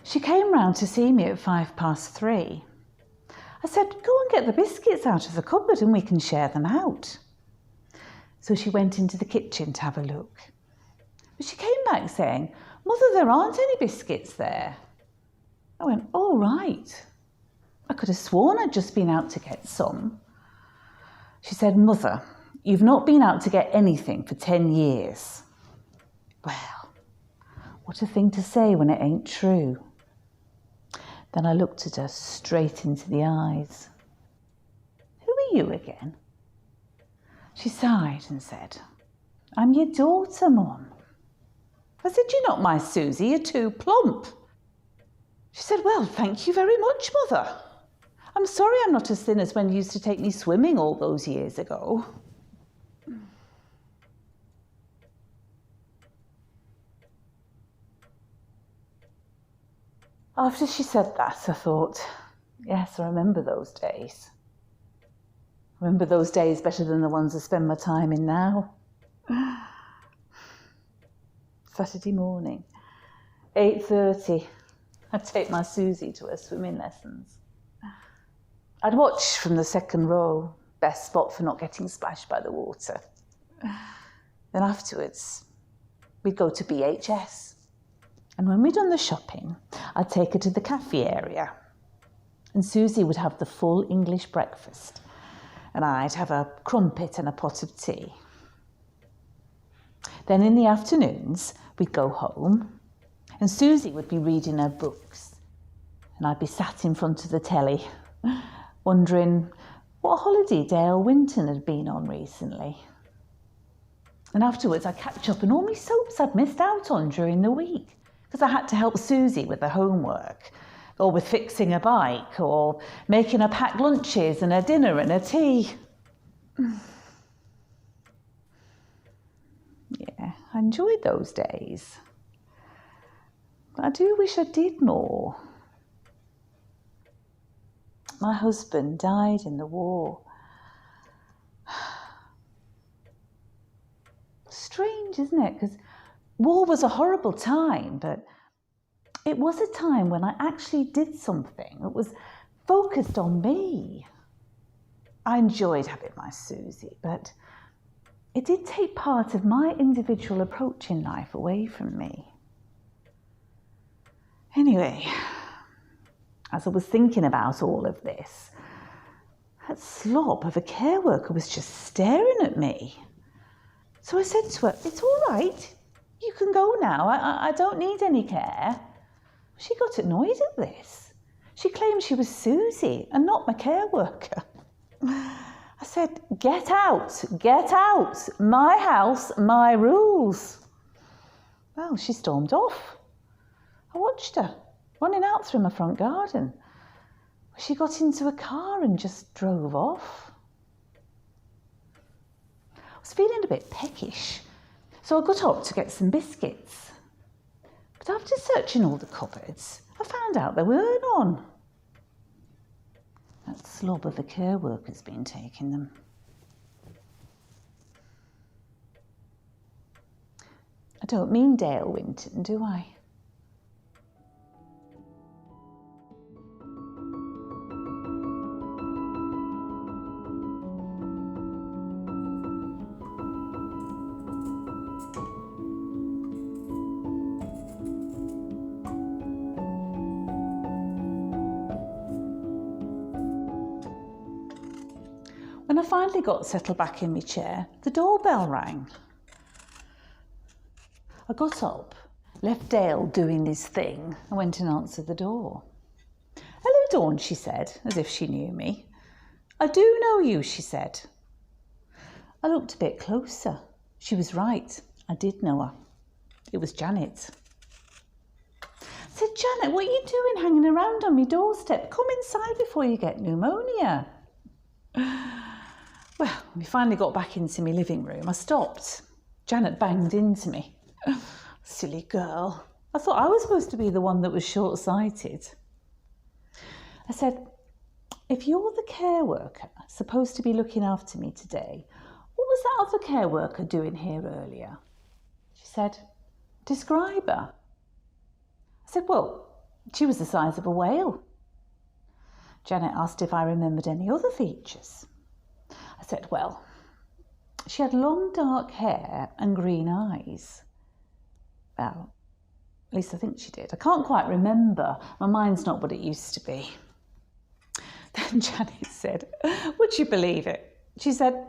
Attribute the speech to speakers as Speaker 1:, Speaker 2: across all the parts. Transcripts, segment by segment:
Speaker 1: She came round to see me at 3:05. I said, go and get the biscuits out of the cupboard and we can share them out. So she went into the kitchen to have a look. But she came back saying, Mother, there aren't any biscuits there. I went, oh, right. I could have sworn I'd just been out to get some. She said, Mother, you've not been out to get anything for 10 years. Well, what a thing to say when it ain't true. Then I looked at her straight into the eyes. Who are you again? She sighed and said, I'm your daughter, Mum. I said, you're not my Susie, you're too plump. She said, well, thank you very much, Mother. I'm sorry I'm not as thin as when you used to take me swimming all those years ago. After she said that, I thought, yes, I remember those days. I remember those days better than the ones I spend my time in now. Saturday morning, 8:30, I'd take my Susie to her swimming lessons. I'd watch from the second row, best spot for not getting splashed by the water. Then afterwards, we'd go to BHS. And when we'd done the shopping, I'd take her to the cafe area. And Susie would have the full English breakfast. And I'd have a crumpet and a pot of tea. Then in the afternoons, we'd go home. And Susie would be reading her books. And I'd be sat in front of the telly, wondering what holiday Dale Winton had been on recently. And afterwards, I'd catch up on all my soaps I'd missed out on during the week. Because I had to help Susie with her homework, or with fixing a bike, or making her pack lunches and her dinner and her tea. Yeah, I enjoyed those days. But I do wish I did more. My husband died in the war. Strange, isn't it? Because war was a horrible time, but it was a time when I actually did something that was focused on me. I enjoyed having my Susie, but it did take part of my individual approach in life away from me. Anyway, as I was thinking about all of this, that slob of a care worker was just staring at me. So I said to her, it's all right. You can go now. I don't need any care. She got annoyed at this. She claimed she was Susie and not my care worker. I said, get out, my house, my rules. Well, she stormed off. I watched her running out through my front garden. She got into a car and just drove off. I was feeling a bit peckish. So I got up to get some biscuits. But after searching all the cupboards, I found out there were none. That slob of a care worker's been taking them. I don't mean Dale Winton, do I? When I finally got settled back in my chair, the doorbell rang. I got up, left Dale doing his thing, and went and answered the door. Hello, Dawn, she said, as if she knew me. I do know you, she said. I looked a bit closer. She was right. I did know her. It was Janet. I said, Janet, what are you doing hanging around on my doorstep? Come inside before you get pneumonia. Well, when we finally got back into my living room, I stopped. Janet banged into me. Silly girl. I thought I was supposed to be the one that was short-sighted. I said, if you're the care worker supposed to be looking after me today, what was that other care worker doing here earlier? She said, describe her. I said, well, She was the size of a whale. Janet asked if I remembered any other features. I said, well, she had long dark hair and green eyes. Well, at least I think she did. I can't quite remember. My mind's not what it used to be. Then Janet said, would you believe it? She said,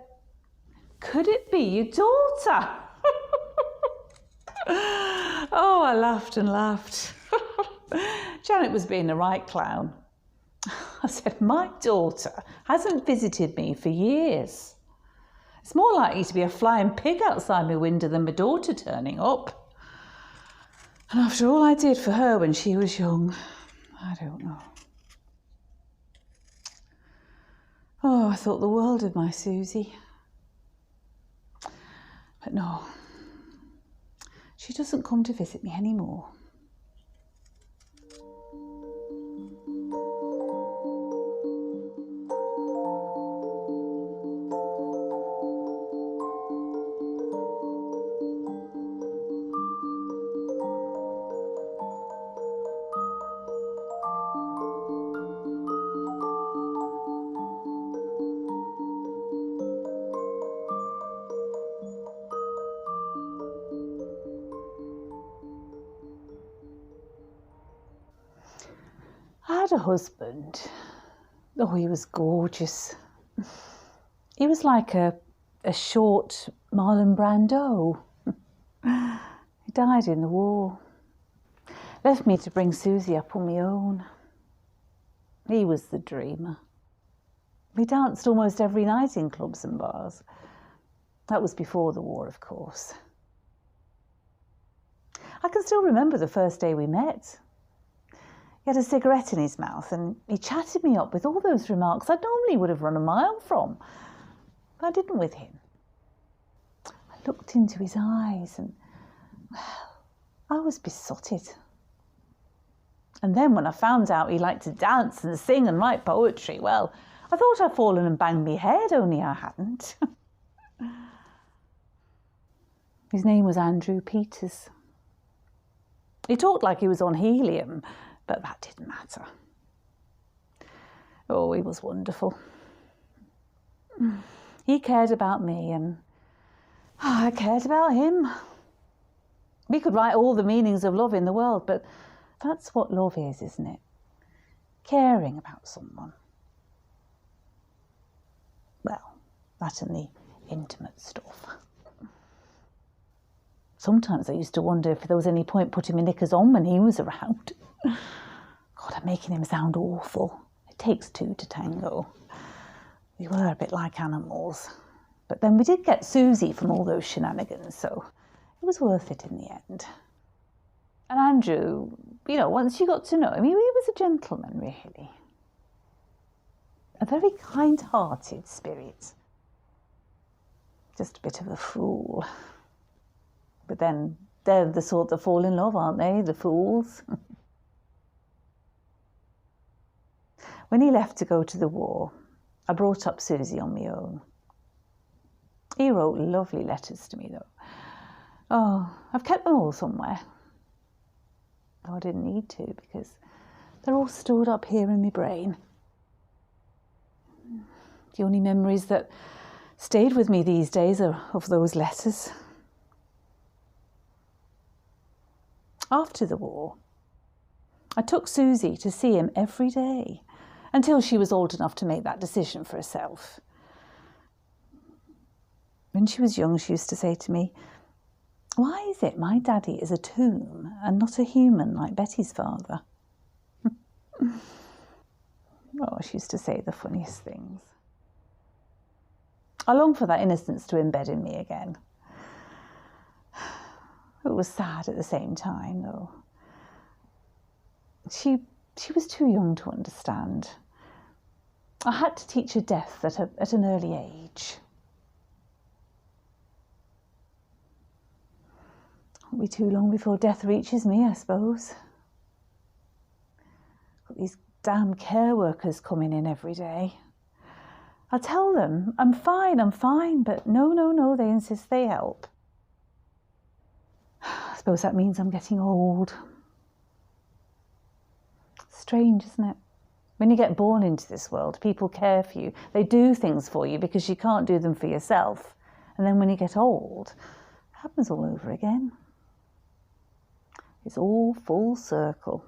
Speaker 1: could it be your daughter? Oh, I laughed and laughed. Janet was being the right clown. I said, my daughter hasn't visited me for years. It's more likely to be a flying pig outside my window than my daughter turning up. And after all I did for her when she was young, I don't know. Oh, I thought the world of my Susie. But no, she doesn't come to visit me anymore. I had a husband. Oh, he was gorgeous. He was like a short Marlon Brando. He died in the war. Left me to bring Susie up on my own. He was the dreamer. We danced almost every night in clubs and bars. That was before the war, of course. I can still remember the first day we met. He had a cigarette in his mouth and he chatted me up with all those remarks I normally would have run a mile from. But I didn't with him. I looked into his eyes and, well, I was besotted. And then when I found out he liked to dance and sing and write poetry, well, I thought I'd fallen and banged my head, only I hadn't. His name was Andrew Peters. He talked like he was on helium, but that didn't matter. Oh, he was wonderful. He cared about me and I cared about him. We could write all the meanings of love in the world, but that's what love is, isn't it? Caring about someone. Well, that and the intimate stuff. Sometimes I used to wonder if there was any point putting my knickers on when he was around. God, I'm making him sound awful. It takes two to tango. We were a bit like animals. But then we did get Susie from all those shenanigans, so it was worth it in the end. And Andrew, you know, once you got to know him, he was a gentleman, really. A very kind-hearted spirit. Just a bit of a fool. But then they're the sort that fall in love, aren't they? The fools. When he left to go to the war, I brought up Susie on my own. He wrote lovely letters to me, though. Oh, I've kept them all somewhere. Though I didn't need to, because they're all stored up here in my brain. The only memories that stayed with me these days are of those letters. After the war, I took Susie to see him every day until she was old enough to make that decision for herself. When she was young, she used to say to me, "Why is it my daddy is a tomb and not a human like Betty's father?" Oh, she used to say the funniest things. I long for that innocence to embed in me again. It was sad at the same time, though. She was too young to understand. I had to teach her death at an early age. Won't be too long before death reaches me, I suppose. Got these damn care workers coming in every day. I tell them, I'm fine, but no, they insist they help. I suppose that means I'm getting old. Strange, isn't it? When you get born into this world, people care for you. They do things for you because you can't do them for yourself. And then when you get old, it happens all over again. It's all full circle.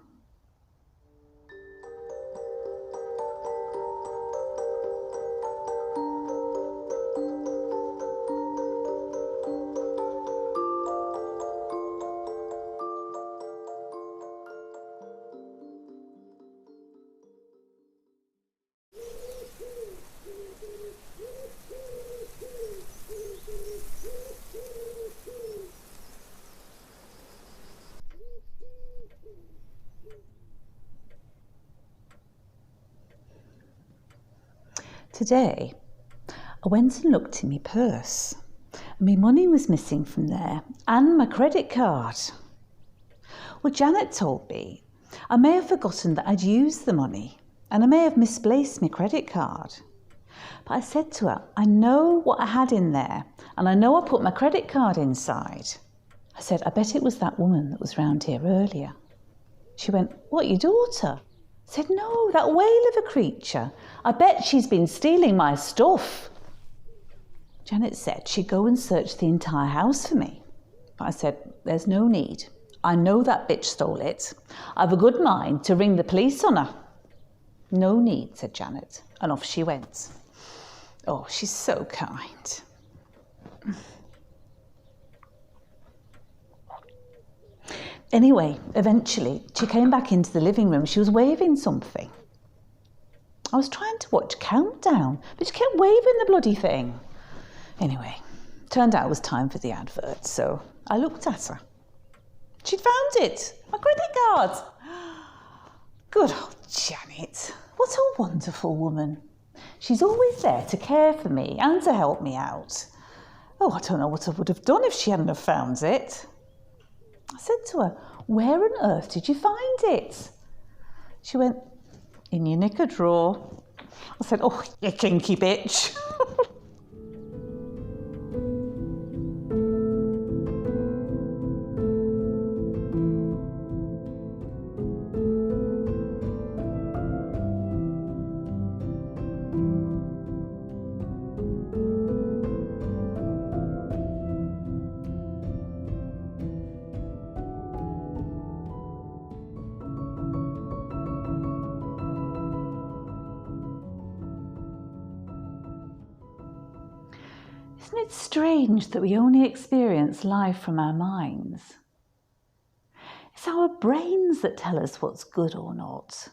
Speaker 1: Today, I went and looked in my purse. My money was missing from there and my credit card. Well, Janet told me I may have forgotten that I'd used the money and I may have misplaced my credit card. But I said to her, I know what I had in there and I know I put my credit card inside. I said, I bet it was that woman that was round here earlier. She went, what, your daughter? I said, no, that whale of a creature. I bet she's been stealing my stuff. Janet said she'd go and search the entire house for me. But I said, there's no need. I know that bitch stole it. I've a good mind to ring the police on her. No need, said Janet, and off she went. Oh, she's so kind. Anyway, eventually, she came back into the living room. She was waving something. I was trying to watch Countdown, but she kept waving the bloody thing. Anyway, turned out it was time for the advert, so I looked at her. She'd found it, my credit card. Good old Janet. What a wonderful woman. She's always there to care for me and to help me out. Oh, I don't know what I would have done if she hadn't have found it. I said to her, where on earth did you find it? She went, in your knicker drawer. I said, oh, you kinky bitch. Isn't it strange that we only experience life from our minds? It's our brains that tell us what's good or not,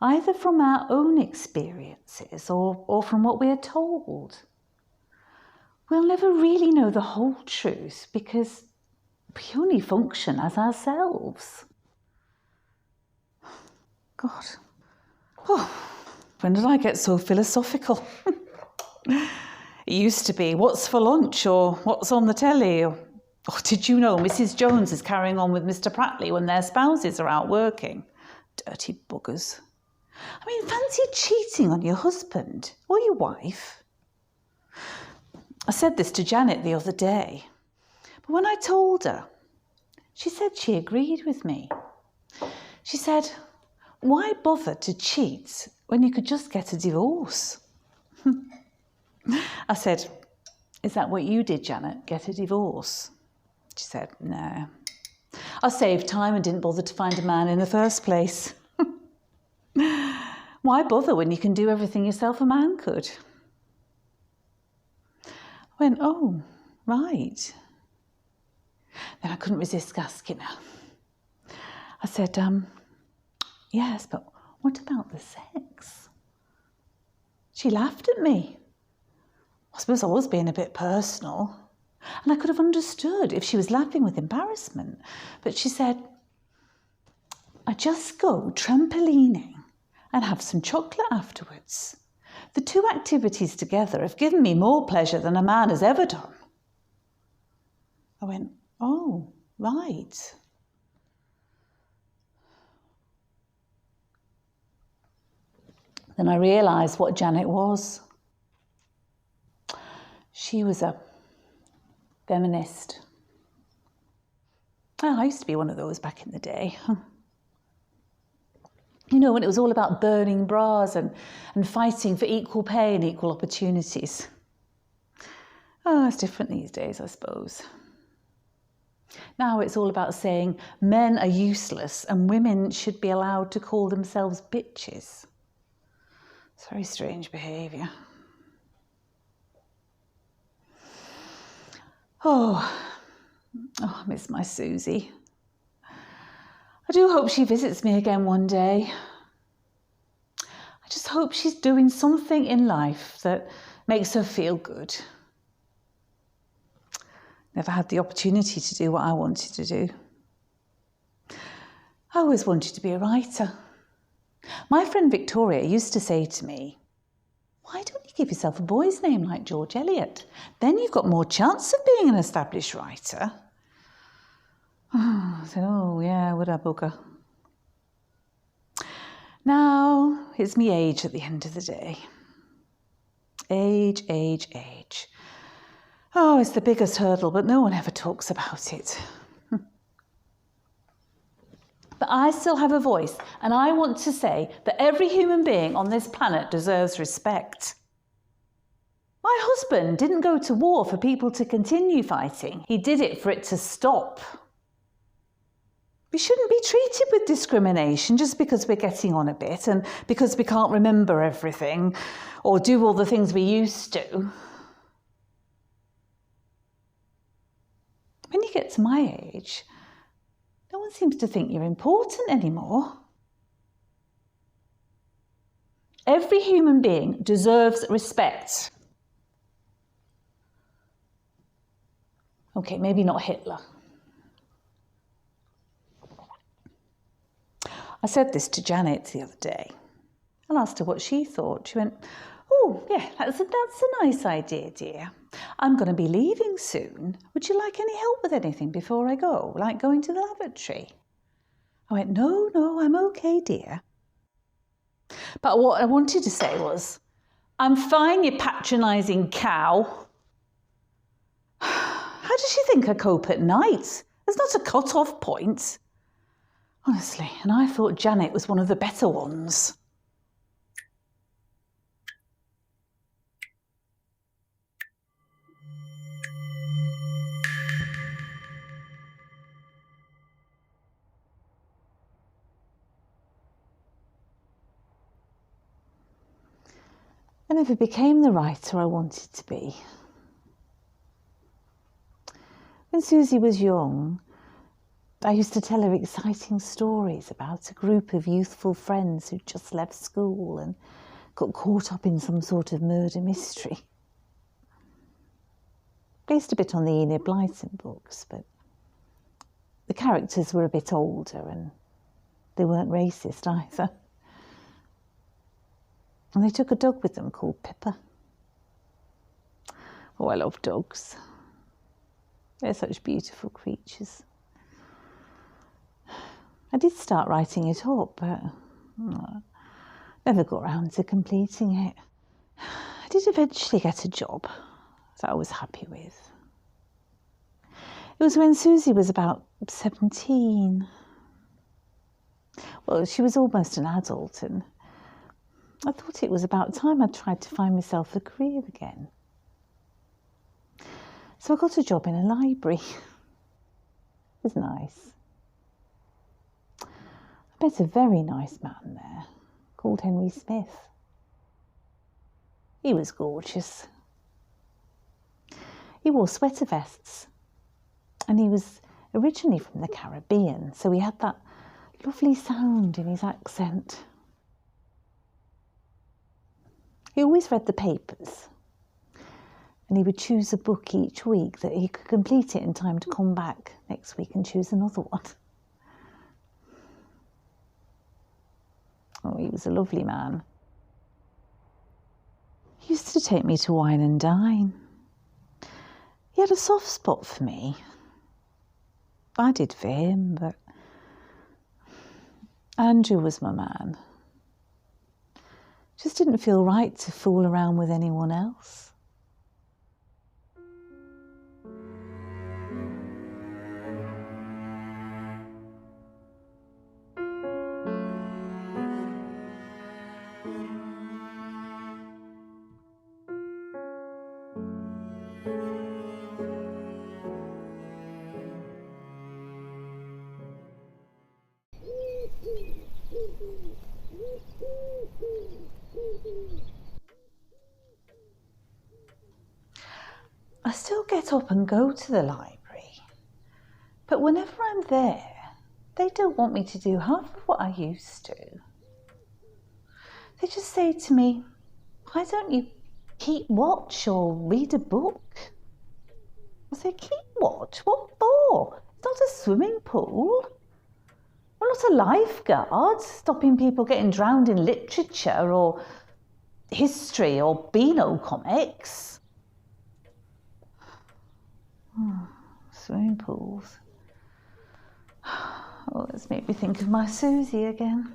Speaker 1: either from our own experiences or from what we are told. We'll never really know the whole truth because we only function as ourselves. God. Oh, when did I get so philosophical? It used to be, what's for lunch or what's on the telly? Or, oh, did you know Mrs. Jones is carrying on with Mr. Prattley when their spouses are out working? Dirty buggers. I mean, fancy cheating on your husband or your wife. I said this to Janet the other day, but when I told her, she said she agreed with me. She said, why bother to cheat when you could just get a divorce? I said, is that what you did, Janet, get a divorce? She said, no. I saved time and didn't bother to find a man in the first place. Why bother when you can do everything yourself a man could? I went, oh, right. Then I couldn't resist asking her. I said, yes, but what about the sex? She laughed at me. I suppose I was being a bit personal, and I could have understood if she was laughing with embarrassment. But she said, I just go trampolining and have some chocolate afterwards. The two activities together have given me more pleasure than a man has ever done. I went, oh, right. Then I realised what Janet was. She was a feminist. Well, I used to be one of those back in the day. You know, when it was all about burning bras and fighting for equal pay and equal opportunities. Oh, it's different these days, I suppose. Now it's all about saying men are useless and women should be allowed to call themselves bitches. It's very strange behaviour. Oh, I miss my Susie. I do hope she visits me again one day. I just hope she's doing something in life that makes her feel good. Never had the opportunity to do what I wanted to do. I always wanted to be a writer. My friend Victoria used to say to me, "Why don't you give yourself a boy's name like George Eliot? Then you've got more chance of being an established writer." I said, "Oh yeah, would I, bugger?" Now, it's me age at the end of the day. Age. Oh, it's the biggest hurdle, but no one ever talks about it. But I still have a voice, and I want to say that every human being on this planet deserves respect. My husband didn't go to war for people to continue fighting. He did it for it to stop. We shouldn't be treated with discrimination just because we're getting on a bit and because we can't remember everything or do all the things we used to. When you get to my age, no one seems to think you're important anymore. Every human being deserves respect. Okay, maybe not Hitler. I said this to Janet the other day. I asked her what she thought. She went, "Oh, yeah, that's a nice idea, dear. I'm going to be leaving soon. Would you like any help with anything before I go, like going to the lavatory?" I went, No, I'm okay, dear. But what I wanted to say was, "I'm fine, you patronising cow. How does she think I cope at night? There's not a cut-off point." Honestly, and I thought Janet was one of the better ones. I never became the writer I wanted to be. When Susie was young, I used to tell her exciting stories about a group of youthful friends who'd just left school and got caught up in some sort of murder mystery. Based a bit on the Enid Blyton books, but the characters were a bit older and they weren't racist either. And they took a dog with them called Pippa. Oh, I love dogs. They're such beautiful creatures. I did start writing it up, but never got around to completing it. I did eventually get a job that I was happy with. It was when Susie was about 17. Well, she was almost an adult, and I thought it was about time I tried to find myself a career again. So I got a job in a library. It was nice. I met a very nice man there called Henry Smith. He was gorgeous. He wore sweater vests, and he was originally from the Caribbean, so he had that lovely sound in his accent. He always read the papers, and he would choose a book each week that he could complete it in time to come back next week and choose another one. Oh, he was a lovely man. He used to take me to wine and dine. He had a soft spot for me. I did for him, but Andrew was my man. Just didn't feel right to fool around with anyone else. get up and go to the library, but whenever I'm there, they don't want me to do half of what I used to. They just say to me, why don't you keep watch or read a book? I say, keep watch? What for? It's not a swimming pool. I'm not a lifeguard stopping people getting drowned in literature or history or Beano comics. Swimming pools. Oh, it's made me think of my Susie again.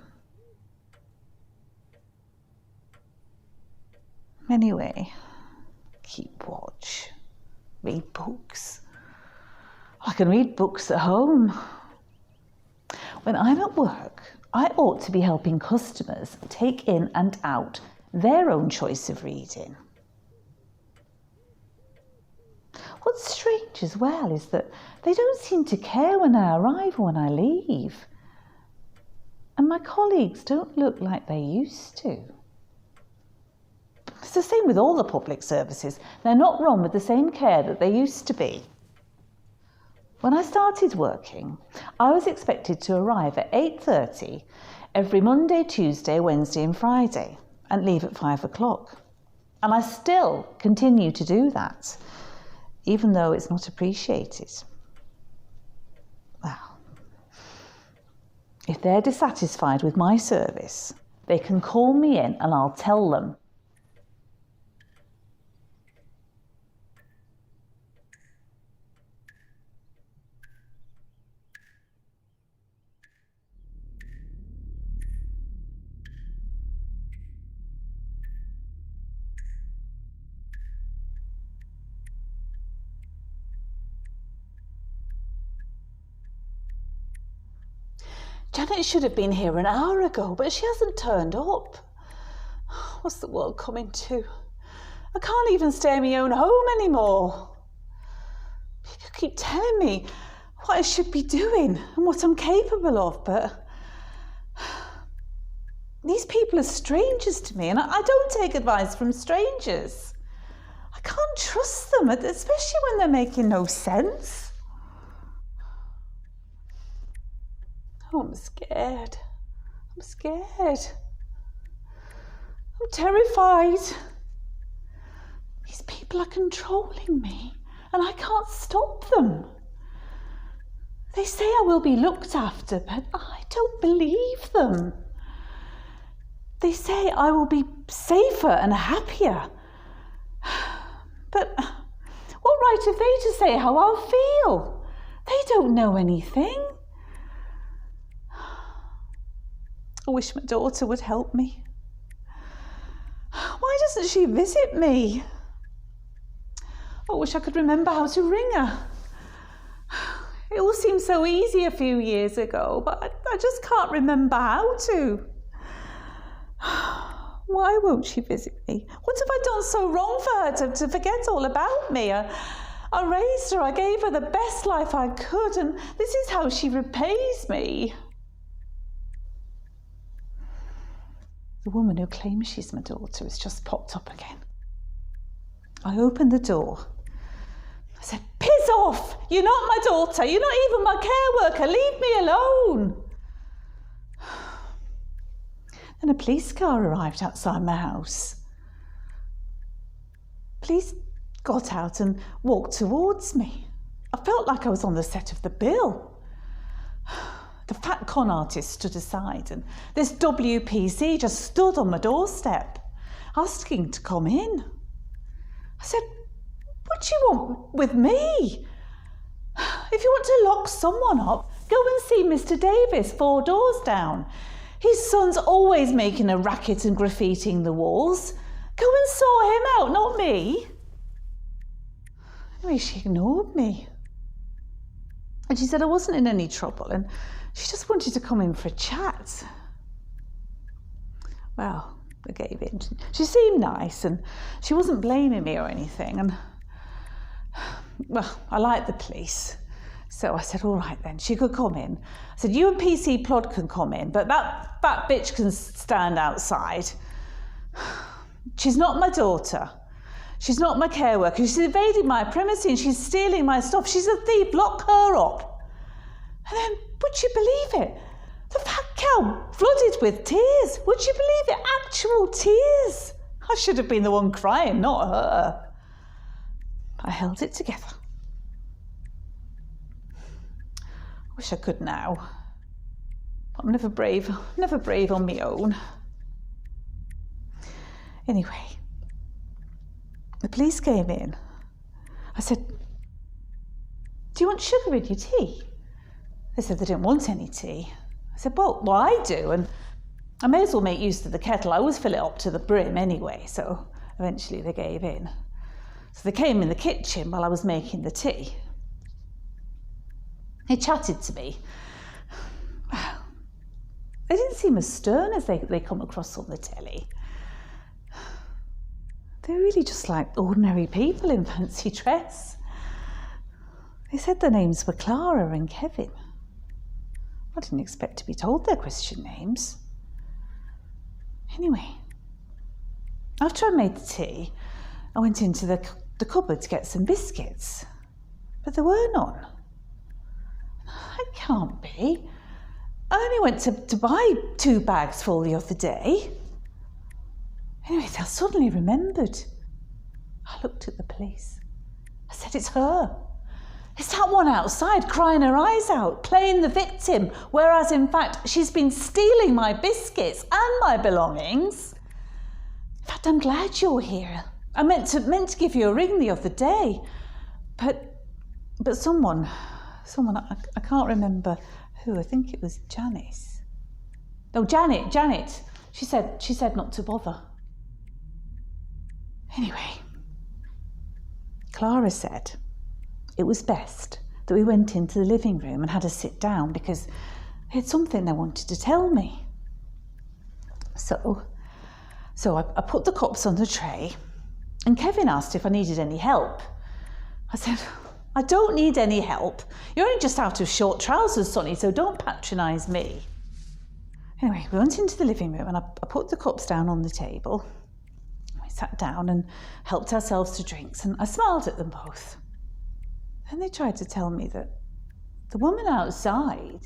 Speaker 1: Anyway, keep watch. Read books. I can read books at home. When I'm at work, I ought to be helping customers take in and out their own choice of reading. What's strange as well is that they don't seem to care when I arrive or when I leave. And my colleagues don't look like they used to. It's the same with all the public services. They're not run with the same care that they used to be. When I started working, I was expected to arrive at 8:30 every Monday, Tuesday, Wednesday and Friday and leave at 5 o'clock. And I still continue to do that, even though it's not appreciated. Well, if they're dissatisfied with my service, they can call me in and I'll tell them. Janet should have been here an hour ago, but she hasn't turned up. What's the world coming to? I can't even stay in my own home anymore. People keep telling me what I should be doing and what I'm capable of, but these people are strangers to me and I don't take advice from strangers. I can't trust them, especially when they're making no sense. Oh, I'm scared. I'm scared. I'm terrified. These people are controlling me and I can't stop them. They say I will be looked after, but I don't believe them. They say I will be safer and happier. But what right have they to say how I'll feel? They don't know anything. I wish my daughter would help me. Why doesn't she visit me? I wish I could remember how to ring her. It all seemed so easy a few years ago, but I just can't remember how to. Why won't she visit me? What have I done so wrong for her to forget all about me? I raised her, I gave her the best life I could, and this is how she repays me. The woman who claims she's my daughter has just popped up again. I opened the door. I said, piss off! You're not my daughter. You're not even my care worker. Leave me alone. Then a police car arrived outside my house. Police got out and walked towards me. I felt like I was on the set of The Bill. The fat con artist stood aside and this WPC just stood on my doorstep, asking to come in. I said, what do you want with me? If you want to lock someone up, go and see Mr. Davis 4 doors down. His son's always making a racket and graffitiing the walls. Go and sort him out, not me. Anyway, she ignored me. And she said I wasn't in any trouble and she just wanted to come in for a chat. Well, I gave in. She seemed nice and she wasn't blaming me or anything. And, well, I liked the police. So I said, all right then, she could come in. I said, you and PC Plod can come in, but that bitch can stand outside. She's not my daughter. She's not my care worker. She's invaded my premises and she's stealing my stuff. She's a thief. Lock her up. And then, would you believe it? The fat cow flooded with tears. Would you believe it? Actual tears. I should have been the one crying, not her. I held it together. I wish I could now. But I'm never brave on my own. Anyway, the police came in. I said, do you want sugar in your tea? They said they didn't want any tea. I said, well, I do, and I may as well make use of the kettle. I always fill it up to the brim anyway, so eventually they gave in. So they came in the kitchen while I was making the tea. They chatted to me. They didn't seem as stern as they come across on the telly. They're really just like ordinary people in fancy dress. They said their names were Clara and Kevin. I didn't expect to be told their Christian names. Anyway, after I made the tea, I went into the cupboard to get some biscuits, but there were none. That can't be. I only went to buy 2 bags full the other day. Anyway, I suddenly remembered. I looked at the police. I said, it's her. It's that one outside crying her eyes out, playing the victim, whereas in fact she's been stealing my biscuits and my belongings. In fact, I'm glad you're here. I meant to give you a ring the other day, but someone, I can't remember who. I think it was Janice. Oh, Janet. She said not to bother. Anyway, Clara said it was best that we went into the living room and had a sit down because they had something they wanted to tell me. So I put the cups on the tray and Kevin asked if I needed any help. I said, I don't need any help. You're only just out of short trousers, Sonny, so don't patronise me. Anyway, we went into the living room and I put the cups down on the table. We sat down and helped ourselves to drinks and I smiled at them both. Then they tried to tell me that the woman outside,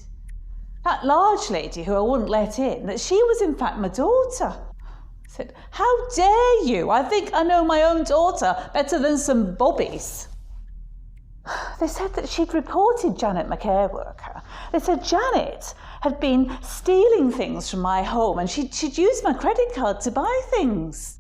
Speaker 1: that large lady who I wouldn't let in, that she was in fact my daughter. I said, how dare you? I think I know my own daughter better than some bobbies. They said that she'd reported Janet, my care worker. They said Janet had been stealing things from my home and she'd used my credit card to buy things.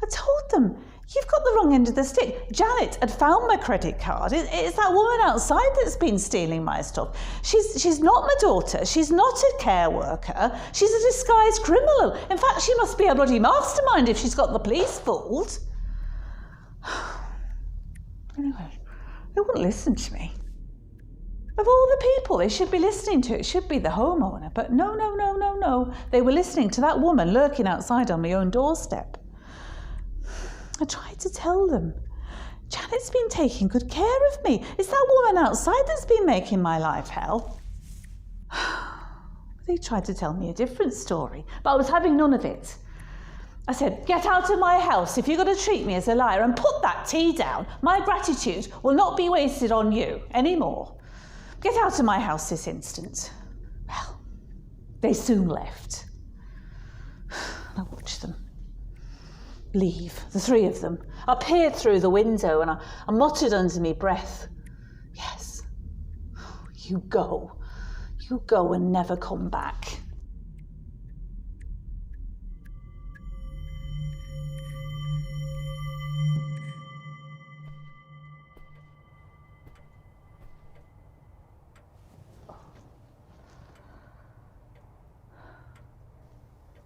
Speaker 1: I told them, you've got the wrong end of the stick. Janet had found my credit card. It's that woman outside that's been stealing my stuff. She's not my daughter. She's not a care worker. She's a disguised criminal. In fact, she must be a bloody mastermind if she's got the police fooled. Anyway, they wouldn't listen to me. Of all the people they should be listening to, it should be the homeowner. But no. They were listening to that woman lurking outside on my own doorstep. I tried to tell them, Janet's been taking good care of me. It's that woman outside that's been making my life hell. They tried to tell me a different story, but I was having none of it. I said, get out of my house if you're going to treat me as a liar and put that tea down. My gratitude will not be wasted on you anymore. Get out of my house this instant. Well, they soon left. I watched them leave, the 3 of them. I peered through the window and I muttered under my breath, yes, you go and never come back.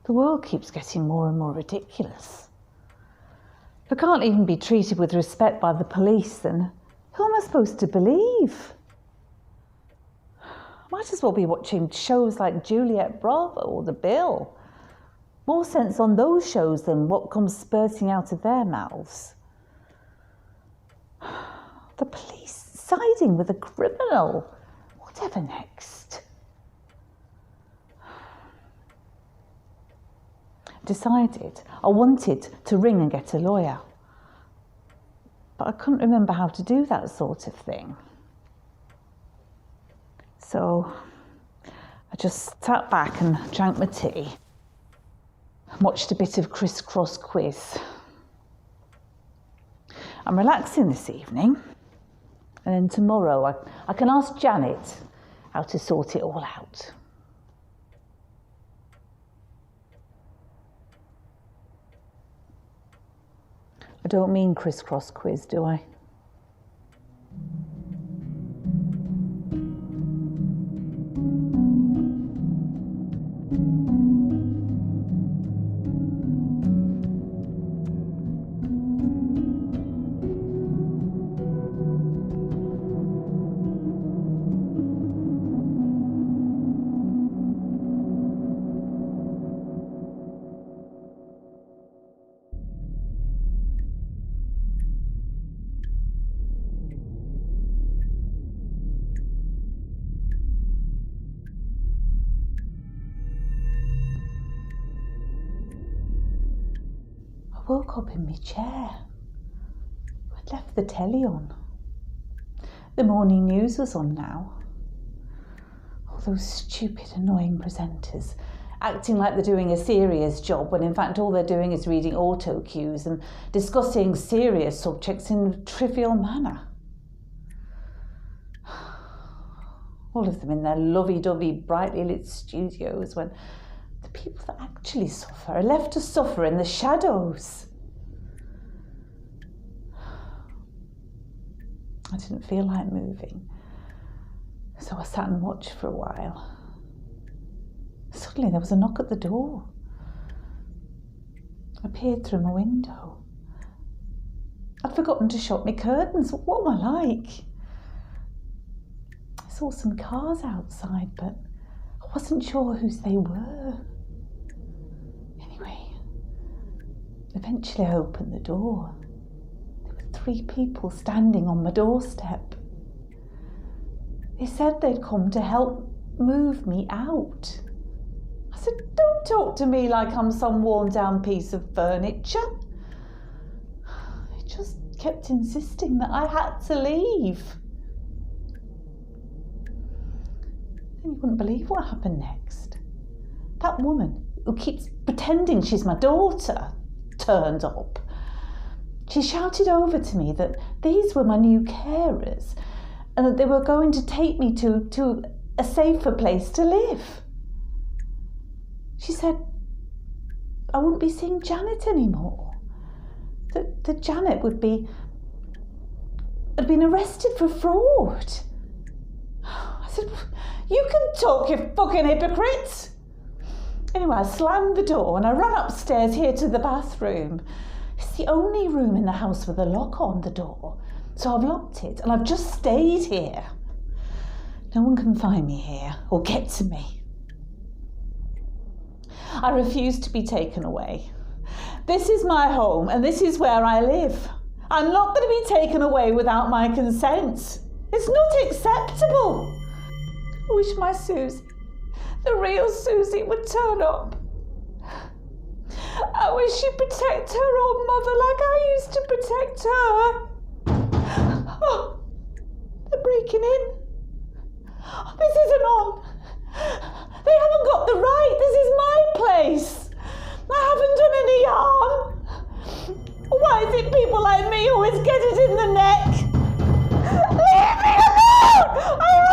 Speaker 1: The world keeps getting more and more ridiculous. If I can't even be treated with respect by the police, then who am I supposed to believe? I might as well be watching shows like Juliet Bravo or The Bill. More sense on those shows than what comes spurting out of their mouths. The police siding with a criminal. Whatever next? Decided I wanted to ring and get a lawyer. but I couldn't remember how to do that sort of thing. So I just sat back and drank my tea and watched a bit of crisscross quiz. I'm relaxing this evening, and then tomorrow I can ask Janet how to sort it all out. I don't mean crisscross quiz, do I? I woke up in my chair. I'd left the telly on. The morning news was on now. All those stupid, annoying presenters acting like they're doing a serious job when in fact all they're doing is reading auto cues and discussing serious subjects in a trivial manner. All of them in their lovey-dovey, brightly lit studios when the people that actually suffer are left to suffer in the shadows. I didn't feel like moving, so I sat and watched for a while. Suddenly there was a knock at the door. I peered through my window. I'd forgotten to shut my curtains. What am I like? I saw some cars outside, but I wasn't sure whose they were. Anyway, eventually I opened the door. There were 3 people standing on my doorstep. They said they'd come to help move me out. I said, don't talk to me like I'm some worn down piece of furniture. They just kept insisting that I had to leave. Then you wouldn't believe what happened next. That woman who keeps pretending she's my daughter turned up. She shouted over to me that these were my new carers and that they were going to take me to a safer place to live. She said I wouldn't be seeing Janet anymore. That Janet had been arrested for fraud. I said, you can talk, you fucking hypocrite. Anyway, I slammed the door and I ran upstairs here to the bathroom. It's the only room in the house with a lock on the door. So I've locked it and I've just stayed here. No one can find me here or get to me. I refuse to be taken away. This is my home and this is where I live. I'm not going to be taken away without my consent. It's not acceptable. I wish my Susie, the real Susie, would turn up. I wish she'd protect her old mother like I used to protect her. Oh, they're breaking in. Oh, this isn't on. They haven't got the right. This is my place. I haven't done any harm. Why is it people like me always get it in the neck? Leave me alone!